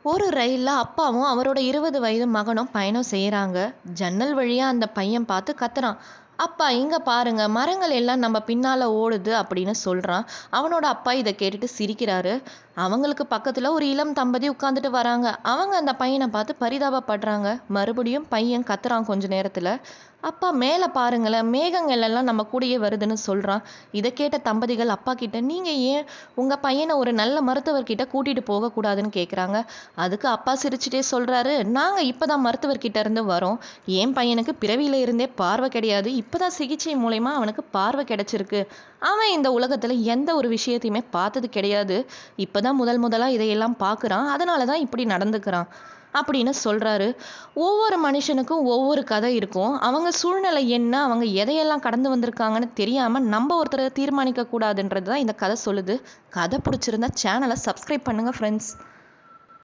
ஒரு ரயில்ல அப்பாவும் அவரோட 20 வயது மகனும் பயணம் செய்யறாங்க. ஜன்னல் வழியா அந்த பையன் பார்த்து கத்துறான். அப்பா இங்க பாருங்க, மரங்கள் எல்லாம் நம்ம பின்னால ஓடுது அப்படின்னு சொல்றான். அவனோட அப்பா இதை கேட்டுட்டு சிரிக்கிறாரு. அவங்களுக்கு பக்கத்துல ஒரு இளம் தம்பதி உட்கார்ந்துட்டு வராங்க. அவங்க அந்த பையனை பார்த்து பரிதாபப்படுறாங்க. மறுபடியும் பையன் கத்துறான் கொஞ்ச நேரத்துல. அப்பா மேல பாருங்களேன், மேகங்கள் எல்லாம் நம்ம கூடயே வருதுன்னு சொல்றான். இதை கேட்ட தம்பதிகள் அப்பா கிட்ட, நீங்க ஏன் உங்க பையனை ஒரு நல்ல மருத்துவர்கிட்ட கூட்டிட்டு போக கூடாதுன்னு கேக்குறாங்க. அதுக்கு அப்பா சிரிச்சுட்டே சொல்றாரு, நாங்க இப்பதான் மருத்துவர்கிட்ட இருந்து வரோம். என் பையனுக்கு பிறவியில இருந்தே பார்வை கிடையாது. இப்பதான் சிகிச்சை மூலயமா அவனுக்கு பார்வை கிடைச்சிருக்கு. அவன் இந்த உலகத்துல எந்த ஒரு விஷயத்தையுமே பார்த்தது கிடையாது. இப்பதான் முதல் முதலா இதையெல்லாம் பார்க்கறான். அதனாலதான் இப்படி நடந்துக்கிறான் அப்படின்னு சொல்றாரு. ஒவ்வொரு மனுஷனுக்கும் ஒவ்வொரு கதை இருக்கும். அவங்க சூழ்நிலை என்ன, அவங்க எதையெல்லாம் கடந்து வந்திருக்காங்கன்னு தெரியாம நம்ம ஒருத்தரை தீர்மானிக்க கூடாதுன்றது தான் இந்த கதை சொல்லுது. கதை பிடிச்சிருந்தா சேனலை சப்ஸ்கிரைப் பண்ணுங்க ஃப்ரெண்ட்ஸ்.